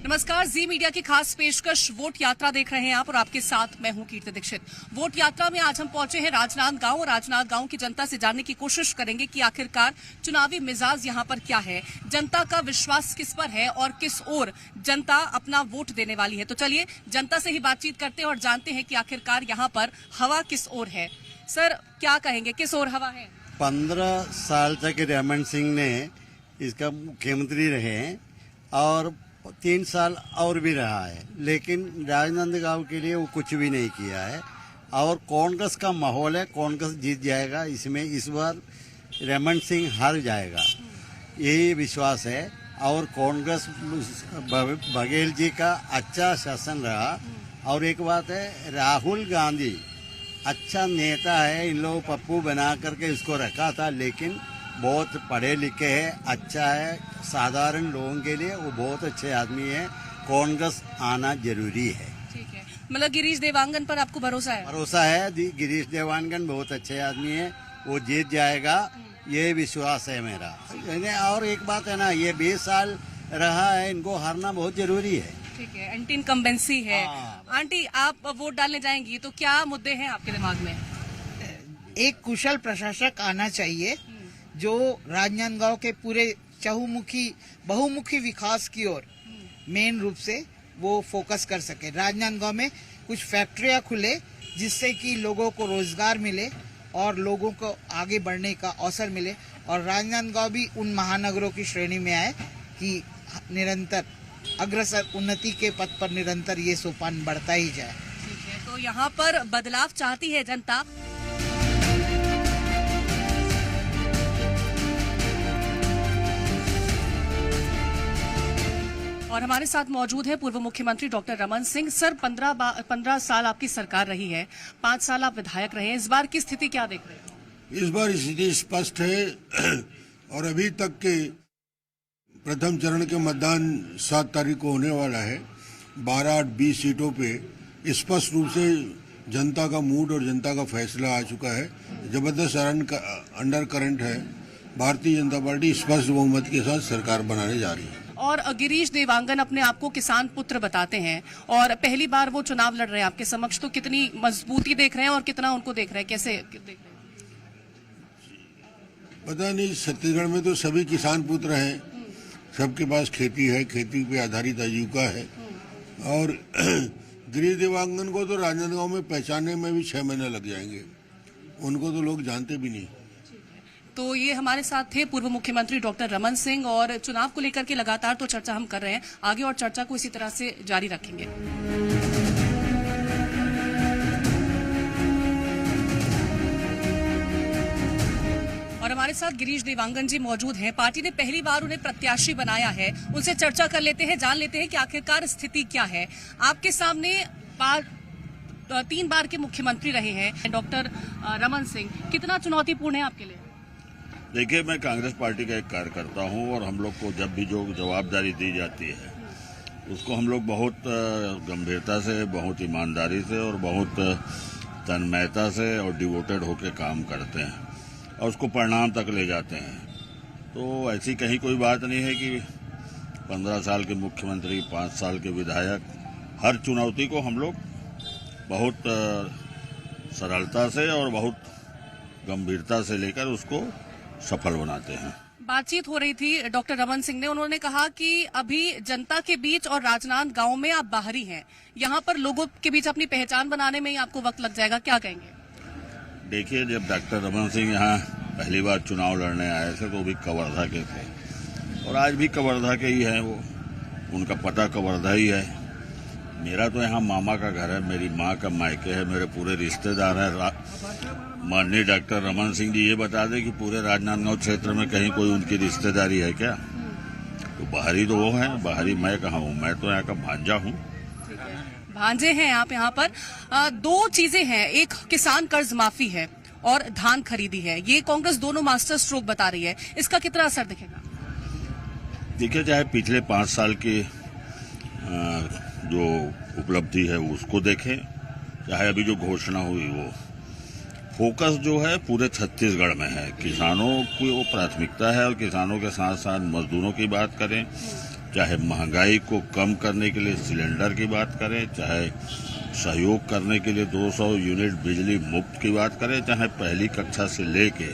नमस्कार, जी मीडिया की खास पेशकश वोट यात्रा देख रहे हैं आप और आपके साथ मैं हूं कीर्ति दीक्षित। वोट यात्रा में आज हम पहुंचे हैं राजनांदगांव और राजनांदगांव की जनता से जानने की कोशिश करेंगे कि आखिरकार चुनावी मिजाज यहां पर क्या है, जनता का विश्वास किस पर है और किस ओर जनता अपना वोट देने वाली है। तो चलिए जनता से ही बातचीत करते हैं और जानते हैं कि आखिरकार यहाँ पर हवा किस ओर है। सर, क्या कहेंगे, किस ओर हवा है? 15 साल तक रमन सिंह ने इसका मुख्यमंत्री रहे हैं और 3 साल और भी रहा है, लेकिन राजनांदगांव के लिए वो कुछ भी नहीं किया है। और कांग्रेस का माहौल है, कांग्रेस जीत जाएगा। इसमें इस बार रमन सिंह हार जाएगा, यही विश्वास है। और कांग्रेस बघेल जी का अच्छा शासन रहा। और एक बात है, राहुल गांधी अच्छा नेता है, इन लोग पप्पू बना करके इसको रखा था, लेकिन बहुत पढ़े लिखे हैं, अच्छा है, साधारण लोगों के लिए वो बहुत अच्छे आदमी है। कांग्रेस आना जरूरी है। ठीक है, मतलब गिरीश देवांगन पर आपको भरोसा है? भरोसा है, गिरीश देवांगन बहुत अच्छे आदमी है, वो जीत जाएगा, ये विश्वास है मेरा। और एक बात है ना, ये 20 साल रहा है, इनको हारना बहुत जरूरी है। ठीक है, एंटी इनकम्बेंसी है। आंटी, आप वोट डालने जाएंगी तो क्या मुद्दे हैं आपके दिमाग में? एक कुशल प्रशासक आना चाहिए जो राजनांदगांव के पूरे बहुमुखी विकास की ओर मेन रूप से वो फोकस कर सके। राजनांदगांव में कुछ फैक्ट्रियां खुले जिससे कि लोगों को रोजगार मिले और लोगों को आगे बढ़ने का अवसर मिले, और राजनांदगांव भी उन महानगरों की श्रेणी में आए कि निरंतर अग्रसर उन्नति के पथ पर निरंतर ये सोपान बढ़ता ही जाए। ठीक है, तो यहाँ पर बदलाव चाहती है जनता। और हमारे साथ मौजूद है पूर्व मुख्यमंत्री डॉक्टर रमन सिंह। सर, 15 साल आपकी सरकार रही है, 5 साल आप विधायक रहे हैं, इस बार की स्थिति क्या देख रहे हैं? इस बार स्थिति स्पष्ट है और अभी तक के प्रथम चरण के मतदान 7 तारीख को होने वाला है। 12, 8, 20 सीटों पे स्पष्ट रूप से जनता का मूड और जनता का फैसला आ चुका है। जबरदस्त अंडर करंट है। भारतीय जनता पार्टी स्पष्ट बहुमत के साथ सरकार बनाने जा रही है। और गिरीश देवांगन अपने आप को किसान पुत्र बताते हैं और पहली बार वो चुनाव लड़ रहे हैं आपके समक्ष, तो कितनी मजबूती देख रहे हैं और कितना उनको देख रहे हैं, कैसे देख रहे हैं? पता नहीं, छत्तीसगढ़ में तो सभी किसान पुत्र हैं, सबके पास खेती है, खेती पे आधारित आजीविका है। और गिरीश देवांगन को तो राजनांदगांव में पहचानने में भी 6 महीने लग जाएंगे, उनको तो लोग जानते भी नहीं। तो ये हमारे साथ थे पूर्व मुख्यमंत्री डॉक्टर रमन सिंह, और चुनाव को लेकर के लगातार तो चर्चा हम कर रहे हैं, आगे और चर्चा को इसी तरह से जारी रखेंगे। और हमारे साथ गिरीश देवांगन जी मौजूद हैं। पार्टी ने पहली बार उन्हें प्रत्याशी बनाया है, उनसे चर्चा कर लेते हैं, जान लेते हैं कि आखिरकार स्थिति क्या है। आपके सामने 3 बार के मुख्यमंत्री रहे हैं डॉक्टर रमन सिंह, कितना चुनौतीपूर्ण है आपके लिए? देखिए, मैं कांग्रेस पार्टी का एक कार्यकर्ता हूं और हम लोग को जब भी जो जवाबदारी दी जाती है उसको हम लोग बहुत गंभीरता से, बहुत ईमानदारी से और बहुत तन्मयता से और डिवोटेड होकर काम करते हैं और उसको परिणाम तक ले जाते हैं। तो ऐसी कहीं कोई बात नहीं है कि 15 साल के मुख्यमंत्री, 5 साल के विधायक, हर चुनौती को हम लोग बहुत सरलता से और बहुत गंभीरता से लेकर उसको सफल बनाते हैं। बातचीत हो रही थी डॉक्टर रमन सिंह ने, उन्होंने कहा कि अभी जनता के बीच और राजनांदगांव में आप बाहरी हैं, यहाँ पर लोगों के बीच अपनी पहचान बनाने में ही आपको वक्त लग जाएगा, क्या कहेंगे? देखिए, जब डॉक्टर रमन सिंह यहाँ पहली बार चुनाव लड़ने आए थे तो भी कवर्धा के थे और आज भी कवर्धा के ही हैं, वो उनका पता कवर्धा ही है। मेरा तो यहाँ मामा का घर है, मेरी माँ का मायके है, मेरे पूरे रिश्तेदार हैं। माननीय डॉक्टर रमन सिंह जी ये बता दें कि पूरे राजनांदगांव क्षेत्र में कहीं कोई उनकी रिश्तेदारी है क्या? तो बाहरी तो वो है, बाहरी मैं कहाँ हूँ, मैं तो यहाँ का भांजा हूँ। भांजे हैं आप यहाँ पर। 2 चीजें हैं, एक किसान कर्ज माफी है और धान खरीदी है, ये कांग्रेस दोनों मास्टर स्ट्रोक बता रही है, इसका कितना असर दिखेगा? देखिए, चाहे पिछले 5 साल की जो उपलब्धि है उसको देखें, चाहे अभी जो घोषणा हुई, वो फोकस जो है पूरे छत्तीसगढ़ में है। किसानों की वो प्राथमिकता है और किसानों के साथ साथ मजदूरों की बात करें चाहे महंगाई को कम करने के लिए सिलेंडर की बात करें, चाहे सहयोग करने के लिए 200 यूनिट बिजली मुफ्त की बात करें, चाहे पहली कक्षा से लेके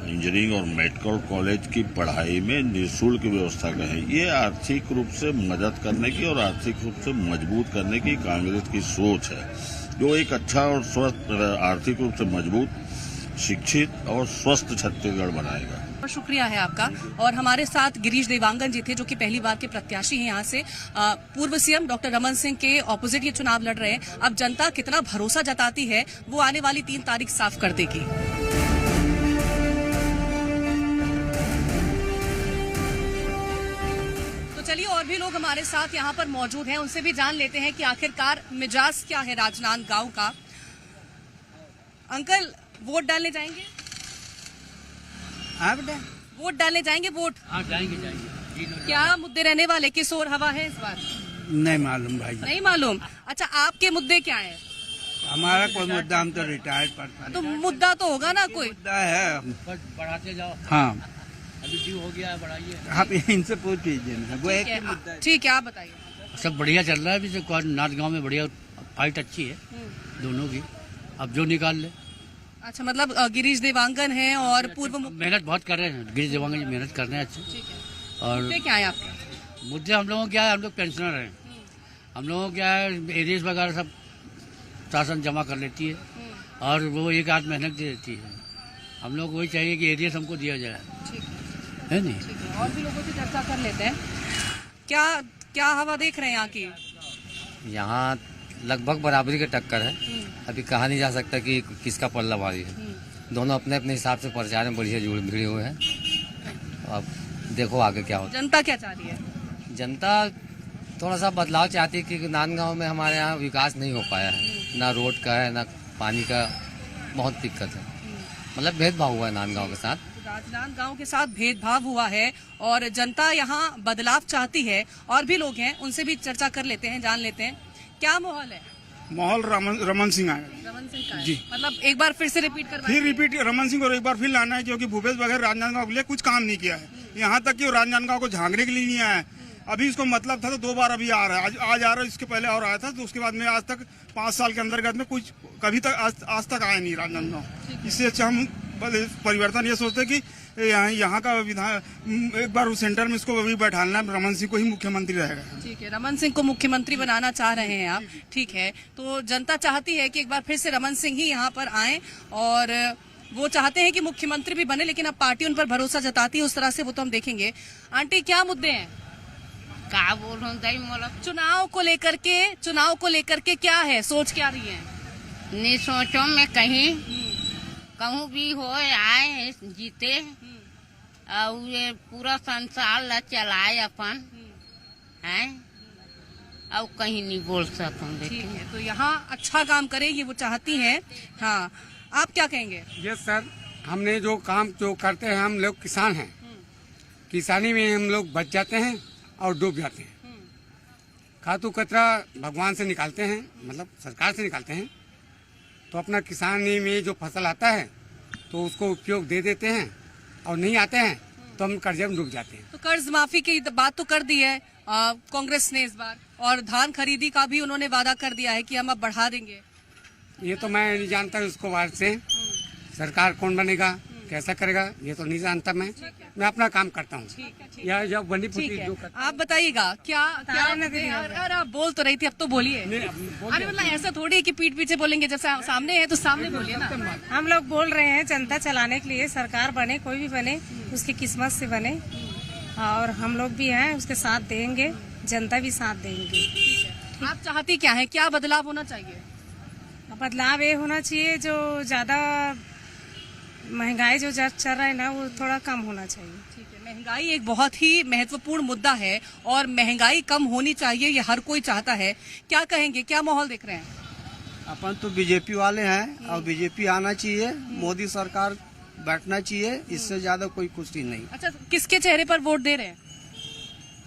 इंजीनियरिंग और मेडिकल कॉलेज की पढ़ाई में निःशुल्क व्यवस्था करें। ये आर्थिक रूप से मदद करने की और आर्थिक रूप से मजबूत करने की कांग्रेस की सोच है, जो एक अच्छा और स्वस्थ आर्थिक रूप से मजबूत, शिक्षित और स्वस्थ छत्तीसगढ़ बनाएगा। बहुत शुक्रिया है आपका। और हमारे साथ गिरीश देवांगन जी थे, जो कि पहली बार के प्रत्याशी हैं यहाँ से। पूर्व सीएम डॉक्टर रमन सिंह के ऑपोजिट ये चुनाव लड़ रहे हैं। अब जनता कितना भरोसा जताती है वो आने वाली 3 तारीख साफ कर देगी। तो चलिए, और भी लोग हमारे साथ यहाँ पर मौजूद हैं, उनसे भी जान लेते हैं कि आखिरकार मिजाज क्या है राजनांदगांव का। अंकल, वोट डालने जाएंगे? हाँ बेटा, वोट डालने जाएंगे? वोट जाएंगे। क्या मुद्दे रहने वाले, किस ओर हवा है इस बार? नहीं मालूम भाई, नहीं मालूम। अच्छा, आपके मुद्दे क्या है? हमारा कोई मुद्दा, हम तो रिटायर्ड पर्सन। तो मुद्दा तो होगा ना कोई। मुद्दा है, बस बढ़ाते जाओ। हाँ, अभी ड्यू हो गया है, बढ़ाइए। आप इनसे पूछ लीजिए ना, वो एक ही मुद्दा है। ठीक है, आप बताइए। सब बढ़िया चल रहा है अभी से। नांदगांव में बढ़िया फाइट अच्छी है दोनों की, अब जो निकाल ले। अच्छा, मतलब गिरीश देवांगन है और पूर्व मेहनत बहुत कर रहे हैं गिरीश देवांगन जी, मेहनत कर रहे हैं अच्छे। ठीक है। और मुद्दे क्या है आपके? मुद्दे हम लोगों क्या है, हम लोग पेंशनर हैं। हम लोगों क्या है, एरियस वगैरह सब शासन जमा कर लेती है और वो एक आध मेहनत दे देती है। हम लोग वही चाहिए कि एरियस हमको दिया जाए, ठीक है नहीं? ठीक है। और भी लोगों से चर्चा कर लेते हैं। क्या क्या हवा देख रहे हैं यहाँ की? यहाँ लगभग बराबरी की टक्कर है। अभी कहा नहीं जा सकता कि किसका पल्ला भारी है। दोनों अपने अपने हिसाब से प्रचार में बढ़िया भिड़े हुए हैं। अब देखो आगे क्या होता जनता क्या चाह रही है? है। जनता थोड़ा सा बदलाव चाहती है, क्योंकि नांदगांव में हमारे यहाँ विकास नहीं हो पाया है। ना रोड का है, ना पानी का, बहुत दिक्कत है। मतलब भेदभाव हुआ है नांदगांव के साथ। राजनांदगांव के साथ भेदभाव हुआ है और जनता यहाँ बदलाव चाहती है। और भी लोग हैं, उनसे भी चर्चा कर लेते हैं, जान लेते हैं क्या माहौल है। माहौल रमन सिंह आएगा। रमन सिंह का है? जी। मतलब एक बार फिर से रिपीट करवाएंगे? फिर रिपीट रमन सिंह और एक बार फिर लाना है, क्योंकि भूपेश बघेल राजनांदगांव के लिए कुछ काम नहीं किया है। यहाँ तक कि वो राजनांदगांव को झांकने के लिए नहीं आया है। अभी इसको मतलब था तो 2 बार अभी आ रहा है। आज आ रहा है, इसके पहले और आया था, तो उसके बाद में आज तक 5 साल के अंतर्गत में कुछ कभी तक आज तक आया नहीं राजनांदगांव। इससे अच्छा हम परिवर्तन ये सोचते कि यहाँ का विधान एक बार उस सेंटर में इसको अभी बैठाना है, रमन सिंह को ही मुख्यमंत्री रहेगा। ठीक है, रमन सिंह को मुख्यमंत्री बनाना चाह रहे हैं आप। ठीक है, तो जनता चाहती है कि एक बार फिर से रमन सिंह ही यहाँ पर आए और वो चाहते हैं कि मुख्यमंत्री भी बने, लेकिन अब पार्टी उन पर भरोसा जताती है उस तरह से, वो तो हम देखेंगे। आंटी, क्या मुद्दे हैं? का बोलूं दई मोला चुनाव को लेकर के क्या है, सोच क्या रही है? नहीं सोचो में कहीं कहूँ भी हो आए जीते और ये पूरा संसार ला चलाए अपन है और कहीं नहीं बोल सकूं। ठीक है, तो यहाँ अच्छा काम करे ये वो चाहती हैं। हाँ, आप क्या कहेंगे? यस सर, हमने जो काम जो करते हैं, हम लोग किसान हैं। किसानी में हम लोग बच जाते हैं और डूब जाते हैं। खातू कचरा भगवान से निकालते हैं, मतलब सरकार से निकालते हैं, तो अपना किसानी में जो फसल आता है तो उसको उपयोग दे देते हैं, और नहीं आते हैं तो हम कर्जे में डूब जाते हैं। तो कर्ज माफी की बात तो कर दी है कांग्रेस ने इस बार, और धान खरीदी का भी उन्होंने वादा कर दिया है कि हम अब बढ़ा देंगे। ये तो मैं नहीं जानता उसको बाद से सरकार कौन बनेगा, कैसा करेगा, ये तो नहीं जानता। मैं अपना काम करता हूँ। या जब बनी फुटी जो आप बताइएगा क्या अरे आप बोल तो रही थी, अब तो बोलिए। अरे मतलब ऐसा थोड़ी है कि पीठ पीछे बोलेंगे, जब सामने है तो सामने बोलिए ना। हम लोग बोल रहे हैं जनता चलाने के लिए, सरकार बने कोई भी बने उसकी किस्मत से बने, और हम लोग भी हैं उसके साथ देंगे, जनता भी साथ देंगे। आप चाहती क्या है, क्या बदलाव होना चाहिए? बदलाव ये होना चाहिए जो ज्यादा महंगाई जो चल रहा है ना, वो थोड़ा कम होना चाहिए। ठीक है, महंगाई एक बहुत ही महत्वपूर्ण मुद्दा है और महंगाई कम होनी चाहिए, ये हर कोई चाहता है। क्या कहेंगे, क्या माहौल देख रहे हैं? अपन तो बीजेपी वाले हैं और बीजेपी आना चाहिए, मोदी सरकार बैठना चाहिए, इससे ज्यादा कोई कुछ ही नहीं। अच्छा, किसके चेहरे पर वोट दे रहे हैं?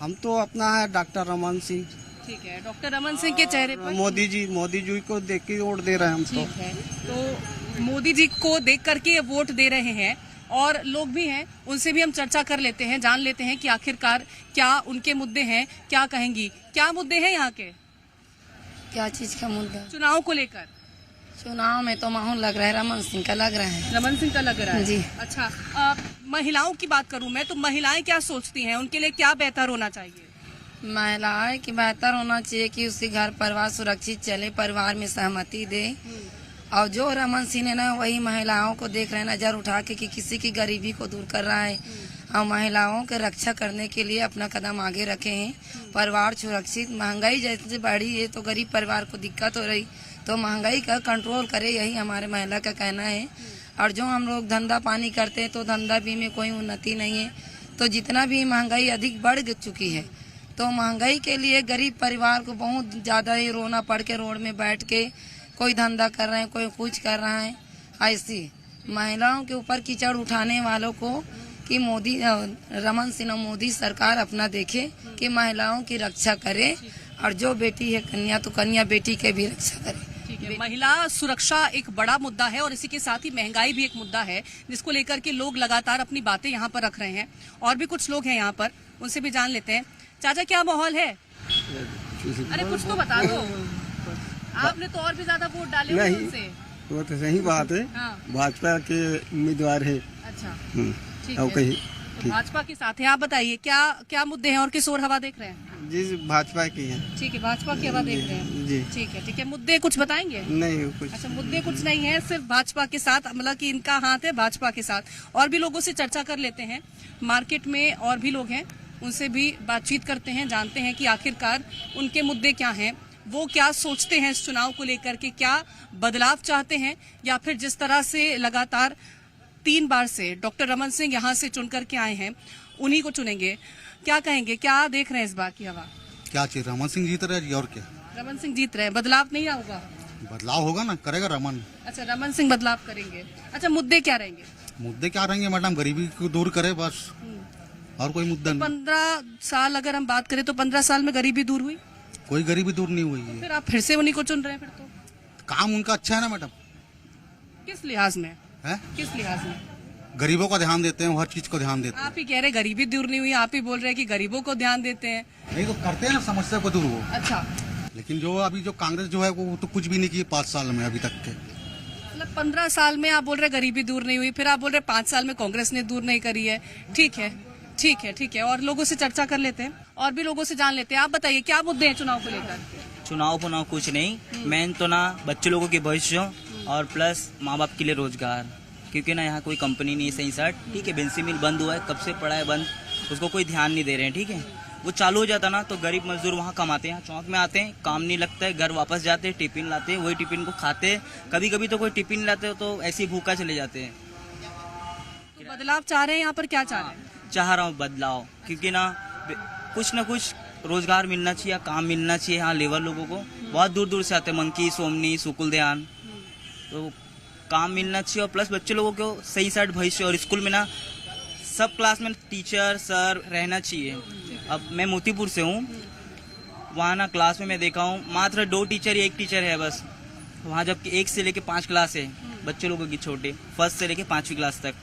हम तो अपना है डॉक्टर रमन सिंह। ठीक है, डॉक्टर रमन सिंह के चेहरे पर मोदी जी को देख के वोट दे रहे हैं हम तो। ठीक है, तो मोदी जी को देख करके वोट दे रहे हैं। और लोग भी हैं, उनसे भी हम चर्चा कर लेते हैं, जान लेते हैं कि आखिरकार क्या उनके मुद्दे हैं, क्या कहेंगी, क्या मुद्दे हैं यहाँ के क्या चीज का मुद्दा? चुनाव को लेकर। चुनाव में तो माहौल लग रहा है रमन सिंह का लग रहा है। रमन सिंह का लग रहा है जी। अच्छा, महिलाओं की बात करूं मैं तो महिलाएं क्या सोचती हैं, उनके लिए क्या बेहतर होना चाहिए? महिलाएं की बेहतर होना चाहिए कि उसके घर परिवार सुरक्षित चले, परिवार में सहमति दे। और जो रमन सिंह ने ना वही महिलाओं को देख रहे हैं नजर उठा के कि किसी की गरीबी को दूर कर रहा है और महिलाओं के रक्षा करने के लिए अपना कदम आगे रखे हैं। परिवार सुरक्षित, महंगाई जैसे बढ़ी है तो गरीब परिवार को दिक्कत हो रही, तो महंगाई का कंट्रोल करे, यही हमारे महिला का कहना है। और जो हम लोग धंधा पानी करते हैं तो धंधा भी में कोई उन्नति नहीं है, तो जितना भी महंगाई अधिक बढ़ चुकी है तो महंगाई के लिए गरीब परिवार को बहुत ज़्यादा ही रोना पड़ के रोड में बैठ के कोई धंधा कर रहे हैं, कोई कुछ कर रहा है। ऐसी महिलाओं के ऊपर कीचड़ उठाने वालों को कि मोदी रमन सिंह मोदी सरकार अपना देखे कि महिलाओं की रक्षा करे, और जो बेटी है कन्या तो कन्या बेटी के भी रक्षा करे। ठीक है, महिला सुरक्षा एक बड़ा मुद्दा है और इसी के साथ ही महंगाई भी एक मुद्दा है जिसको लेकर के लोग लगातार अपनी बातें यहाँ पर रख रहे हैं। और भी कुछ लोग हैं यहाँ पर, उनसे भी जान लेते हैं। चाचा क्या माहौल है? अरे कुछ तो बता दो, आपने तो और भी ज्यादा वोट डाले होंगे उनसे। वो तो सही बात है, भाजपा के उम्मीदवार है। अच्छा, ठीक है, तो भाजपा के साथ है। आप बताइए क्या क्या मुद्दे हैं और किस ओर हवा देख रहे हैं? जी भाजपा की है। ठीक है, भाजपा की हवा देख रहे हैं जी। ठीक है। मुद्दे कुछ बताएंगे? नहीं कुछ। अच्छा, मुद्दे कुछ नहीं है, सिर्फ भाजपा के साथ, मतलब कि इनका हाथ है भाजपा के साथ। और भी लोगों से चर्चा कर लेते हैं, मार्केट में और भी लोग हैं, उनसे भी बातचीत करते हैं, जानते हैं कि आखिरकार उनके मुद्दे क्या हैं, वो क्या सोचते हैं इस चुनाव को लेकर के, क्या बदलाव चाहते हैं या फिर जिस तरह से लगातार 3 बार से डॉक्टर रमन सिंह यहाँ से चुन करके आए हैं उन्हीं को चुनेंगे। क्या कहेंगे, क्या देख रहे हैं इस बार की हवा? क्या चाहिए, रमन सिंह जीत रहे हैं और क्या? रमन सिंह जीत रहे हैं, बदलाव नहीं होगा? बदलाव होगा ना, करेगा रमन। अच्छा, रमन सिंह बदलाव करेंगे। अच्छा, मुद्दे क्या रहेंगे? मुद्दे क्या रहेंगे मैडम, गरीबी को दूर करे बस, और कोई मुद्दा नहीं। 15 साल अगर हम बात करें तो 15 साल में गरीबी दूर हुई? कोई गरीबी दूर नहीं हुई है। फिर आप फिर से उन्हीं को चुन रहे हैं? फिर तो काम उनका अच्छा है ना मैडम। किस लिहाज में है? किस लिहाज में? गरीबों का ध्यान देते हैं, हर चीज को ध्यान देते हैं। आप ही कह रहे गरीबी दूर नहीं हुई, आप ही बोल रहे हैं कि गरीबों को ध्यान देते हैं। नहीं तो करते हैं ना, समस्या को दूर वो। अच्छा, लेकिन जो अभी जो कांग्रेस जो है वो तो कुछ भी नहीं की 5 साल में अभी तक के। मतलब 15 साल में आप बोल रहे गरीबी दूर नहीं हुई, फिर आप बोल रहे 5 साल में कांग्रेस ने दूर नहीं करी है। ठीक है। और लोगों से चर्चा कर लेते हैं, और भी लोगों से जान लेते हैं। आप बताइए क्या मुद्दे हैं चुनाव को लेकर? चुनाव कुछ नहीं, मेन तो ना बच्चे लोगों के भविष्य और प्लस माँ बाप के लिए रोजगार, क्योंकि ना यहाँ कोई कंपनी नहीं सही साथ। ठीक है, बेंसी मिल बंद हुआ है, कब से पड़ा है बंद, उसको कोई ध्यान नहीं दे रहे हैं। ठीक है, वो चालू हो जाता ना तो गरीब मजदूर वहाँ कमाते हैं, चौक में आते हैं, काम नहीं लगता है, घर वापस जाते हैं, टिफिन लाते हैं, वही टिफिन को खाते हैं। कभी कभी तो कोई टिफिन लाते हो तो ऐसे ही भूखा चले जाते हैं। तो बदलाव चाह रहे हैं यहाँ पर, क्या चाह रहे हैं? चाह रहा हूँ बदलाव, क्योंकि ना कुछ रोजगार मिलना चाहिए, काम मिलना चाहिए। यहाँ लेबर लोगों को बहुत दूर दूर से आते हैं, मंकी, सोमनी, सुकुल ध्यान, तो काम मिलना चाहिए। और प्लस बच्चे लोगों को सही साइड भविष्य, और स्कूल में ना सब क्लास में टीचर सर रहना चाहिए। अब मैं मोतीपुर से हूँ, वहाँ ना क्लास में मैं देखा हूँ मात्र 2 टीचर या 1 टीचर है बस वहाँ, जबकि 1 से लेके 5 क्लास है बच्चे लोगों की, छोटे 1st से लेके 5वीं क्लास तक।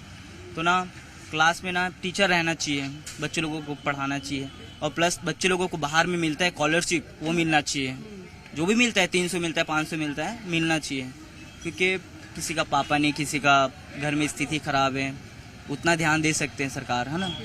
तो ना क्लास में ना टीचर रहना चाहिए, बच्चे लोगों को पढ़ाना चाहिए। और प्लस बच्चे लोगों को बाहर में मिलता है स्कॉलरशिप, वो मिलना चाहिए। जो भी मिलता है 300 मिलता है, 500 मिलता है, मिलना चाहिए। क्योंकि किसी का पापा नहीं, किसी का घर में स्थिति खराब है, उतना ध्यान दे सकते हैं सरकार, है ना।